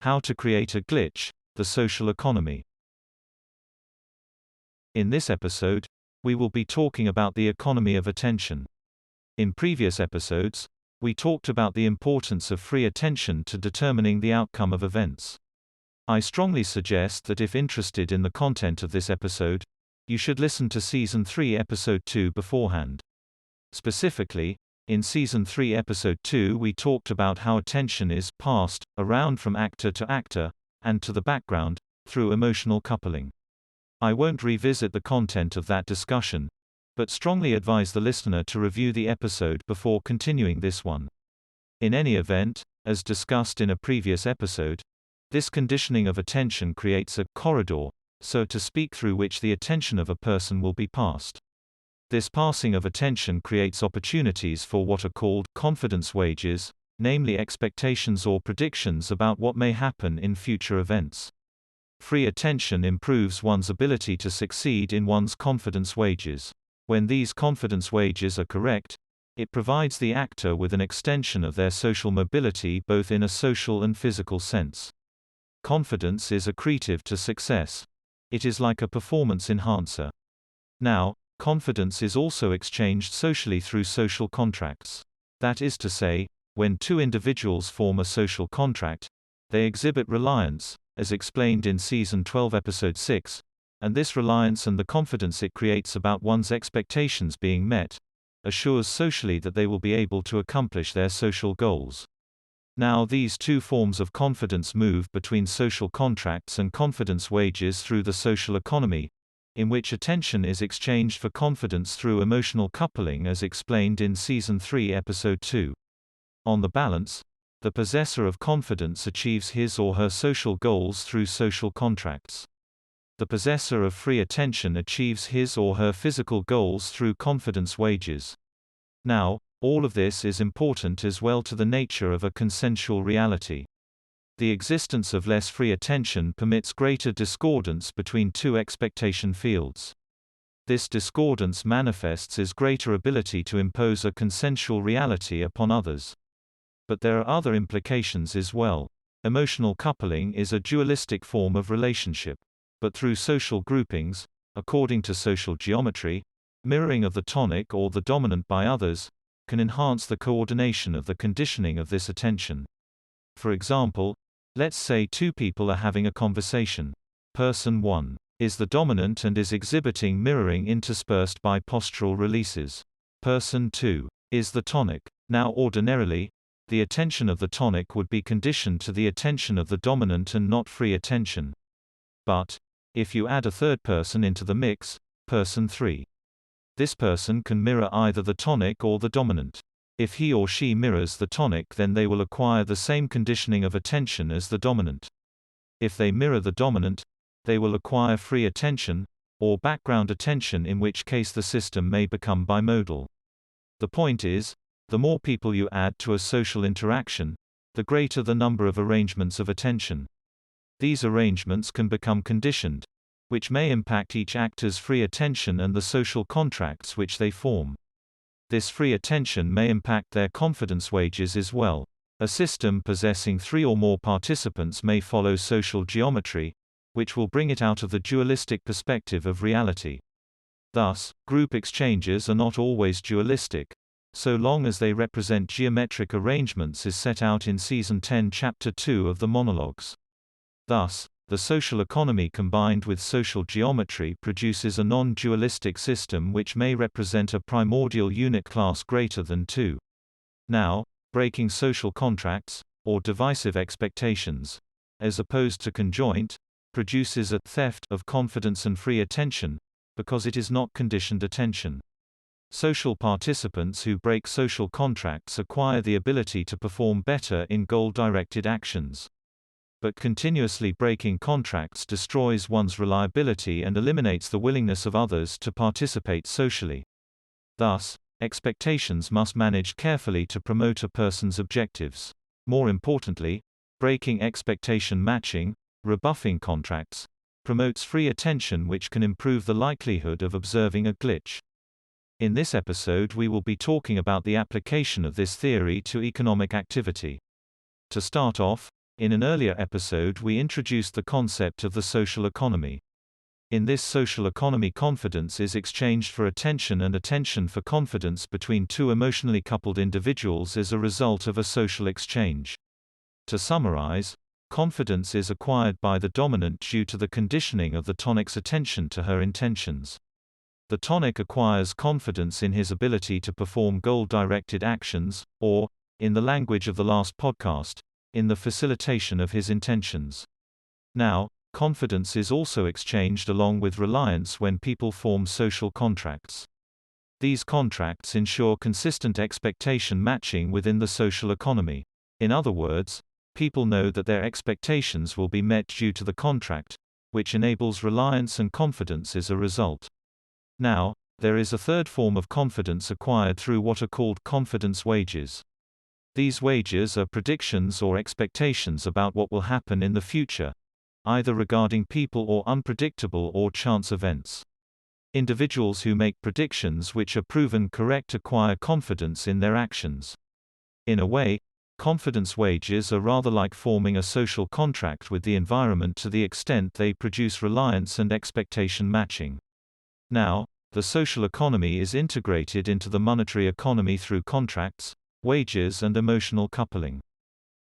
How to create a glitch, the social economy. In this episode, we will be talking about the economy of attention. In previous episodes, we talked about the importance of free attention to determining the outcome of events. I strongly suggest that if interested in the content of this episode, you should listen to Season 3 Episode 2 beforehand. Specifically, in Season 3 Episode 2 we talked about how attention is passed around from actor to actor, and to the background, through emotional coupling. I won't revisit the content of that discussion, but strongly advise the listener to review the episode before continuing this one. In any event, as discussed in a previous episode, this conditioning of attention creates a corridor, so to speak, through which the attention of a person will be passed. This passing of attention creates opportunities for what are called confidence wages, namely expectations or predictions about what may happen in future events. Free attention improves one's ability to succeed in one's confidence wages. When these confidence wages are correct, it provides the actor with an extension of their social mobility both in a social and physical sense. Confidence is accretive to success. It is like a performance enhancer. Now, confidence is also exchanged socially through social contracts. That is to say, when two individuals form a social contract, they exhibit reliance, as explained in Season 12 Episode 6, and this reliance and the confidence it creates about one's expectations being met, assures socially that they will be able to accomplish their social goals. Now these two forms of confidence move between social contracts and confidence wages through the social economy, in which attention is exchanged for confidence through emotional coupling as explained in Season 3 Episode 2. On the balance, the possessor of confidence achieves his or her social goals through social contracts. The possessor of free attention achieves his or her physical goals through confidence wages. Now, all of this is important as well to the nature of a consensual reality. The existence of less free attention permits greater discordance between two expectation fields. This discordance manifests as greater ability to impose a consensual reality upon others. But there are other implications as well. Emotional coupling is a dualistic form of relationship. But through social groupings, according to social geometry, mirroring of the tonic or the dominant by others, can enhance the coordination of the conditioning of this attention. For example, let's say two people are having a conversation. Person 1 is the dominant and is exhibiting mirroring interspersed by postural releases. Person 2 is the tonic. Now ordinarily, the attention of the tonic would be conditioned to the attention of the dominant and not free attention. But, if you add a third person into the mix, person 3, this person can mirror either the tonic or the dominant. If he or she mirrors the tonic, then they will acquire the same conditioning of attention as the dominant. If they mirror the dominant, they will acquire free attention, or background attention, in which case the system may become bimodal. The point is, the more people you add to a social interaction, the greater the number of arrangements of attention. These arrangements can become conditioned, which may impact each actor's free attention and the social contracts which they form. This free attention may impact their confidence wages as well. A system possessing 3 or more participants may follow social geometry, which will bring it out of the dualistic perspective of reality. Thus, group exchanges are not always dualistic, so long as they represent geometric arrangements as set out in Season 10 Chapter 2 of the Monologues. Thus, the social economy combined with social geometry produces a non-dualistic system which may represent a primordial unit class greater than 2. Now, breaking social contracts, or divisive expectations, as opposed to conjoint, produces a theft of confidence and free attention, because it is not conditioned attention. Social participants who break social contracts acquire the ability to perform better in goal-directed actions. But continuously breaking contracts destroys one's reliability and eliminates the willingness of others to participate socially. Thus, expectations must manage carefully to promote a person's objectives. More importantly, breaking expectation matching, rebuffing contracts, promotes free attention, which can improve the likelihood of observing a glitch. In this episode we will be talking about the application of this theory to economic activity. To start off, In an earlier episode we introduced the concept of the social economy. In this social economy, confidence is exchanged for attention and attention for confidence between two emotionally coupled individuals as a result of a social exchange. To summarize, confidence is acquired by the dominant due to the conditioning of the tonic's attention to her intentions. The tonic acquires confidence in his ability to perform goal-directed actions, or, in the language of the last podcast, in the facilitation of his intentions. Now, confidence is also exchanged along with reliance when people form social contracts. These contracts ensure consistent expectation matching within the social economy. In other words, people know that their expectations will be met due to the contract, which enables reliance and confidence as a result. Now, there is a third form of confidence acquired through what are called confidence wages. These wages are predictions or expectations about what will happen in the future, either regarding people or unpredictable or chance events. Individuals who make predictions which are proven correct acquire confidence in their actions. In a way, confidence wages are rather like forming a social contract with the environment to the extent they produce reliance and expectation matching. Now, the social economy is integrated into the monetary economy through contracts, wages and emotional coupling.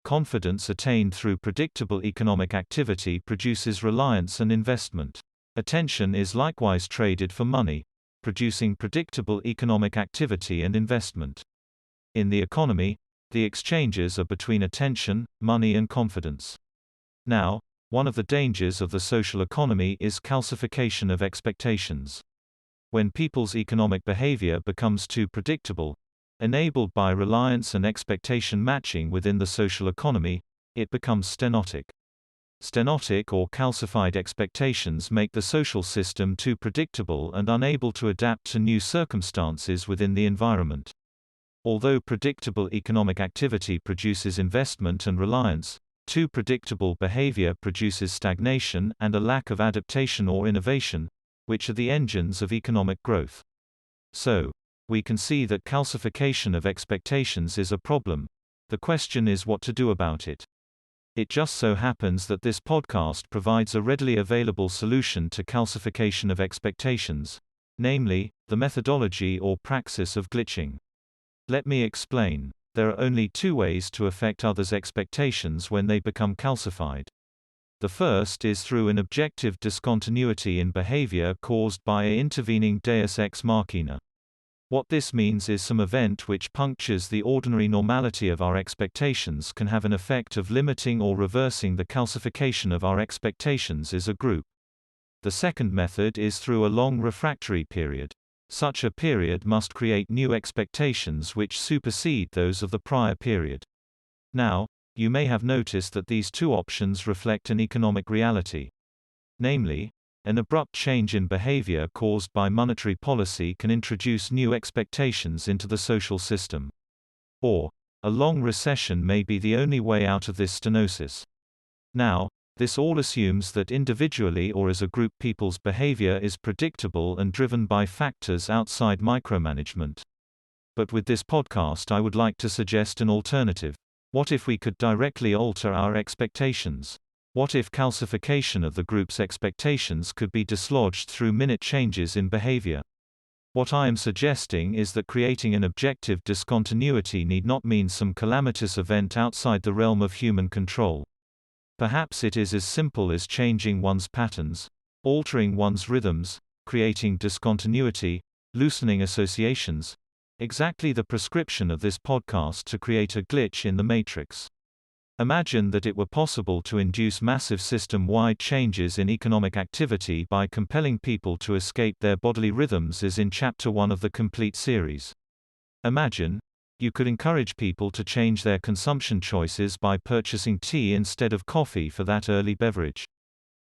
Confidence attained through predictable economic activity produces reliance and investment. Attention is likewise traded for money, producing predictable economic activity and investment. In the economy, the exchanges are between attention, money and confidence. Now, one of the dangers of the social economy is calcification of expectations. When people's economic behavior becomes too predictable, enabled by reliance and expectation matching within the social economy, it becomes stenotic. Stenotic or calcified expectations make the social system too predictable and unable to adapt to new circumstances within the environment. Although predictable economic activity produces investment and reliance, too predictable behavior produces stagnation and a lack of adaptation or innovation, which are the engines of economic growth. So, we can see that calcification of expectations is a problem. The question is what to do about it. It just so happens that this podcast provides a readily available solution to calcification of expectations, namely, the methodology or praxis of glitching. Let me explain. There are only two ways to affect others' expectations when they become calcified. The first is through an objective discontinuity in behavior caused by an intervening deus ex machina. What this means is some event which punctures the ordinary normality of our expectations can have an effect of limiting or reversing the calcification of our expectations as a group. The second method is through a long refractory period. Such a period must create new expectations which supersede those of the prior period. Now, you may have noticed that these two options reflect an economic reality. Namely, an abrupt change in behavior caused by monetary policy can introduce new expectations into the social system. Or, a long recession may be the only way out of this stenosis. Now, this all assumes that individually or as a group people's behavior is predictable and driven by factors outside micromanagement. But with this podcast I would like to suggest an alternative. What if we could directly alter our expectations? What if calcification of the group's expectations could be dislodged through minute changes in behavior? What I am suggesting is that creating an objective discontinuity need not mean some calamitous event outside the realm of human control. Perhaps it is as simple as changing one's patterns, altering one's rhythms, creating discontinuity, loosening associations. Exactly the prescription of this podcast to create a glitch in the matrix. Imagine that it were possible to induce massive system-wide changes in economic activity by compelling people to escape their bodily rhythms as in Chapter 1 of the complete series. Imagine, you could encourage people to change their consumption choices by purchasing tea instead of coffee for that early beverage.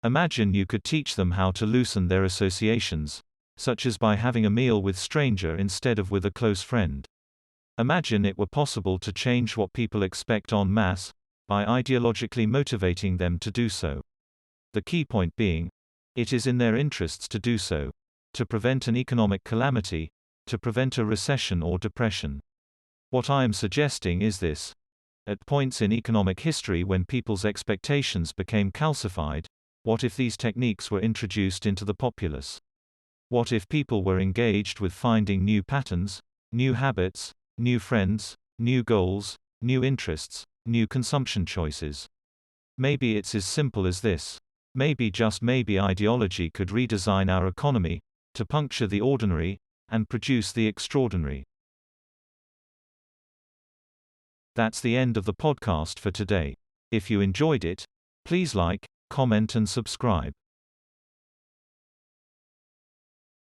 Imagine you could teach them how to loosen their associations, such as by having a meal with stranger instead of with a close friend. Imagine it were possible to change what people expect en masse, by ideologically motivating them to do so. The key point being, it is in their interests to do so, to prevent an economic calamity, to prevent a recession or depression. What I am suggesting is this. At points in economic history when people's expectations became calcified, what if these techniques were introduced into the populace? What if people were engaged with finding new patterns, new habits, new friends, new goals, new interests, new consumption choices? Maybe it's as simple as this. Maybe, just maybe, ideology could redesign our economy to puncture the ordinary and produce the extraordinary. That's the end of the podcast for today. If you enjoyed it, please like, comment and subscribe.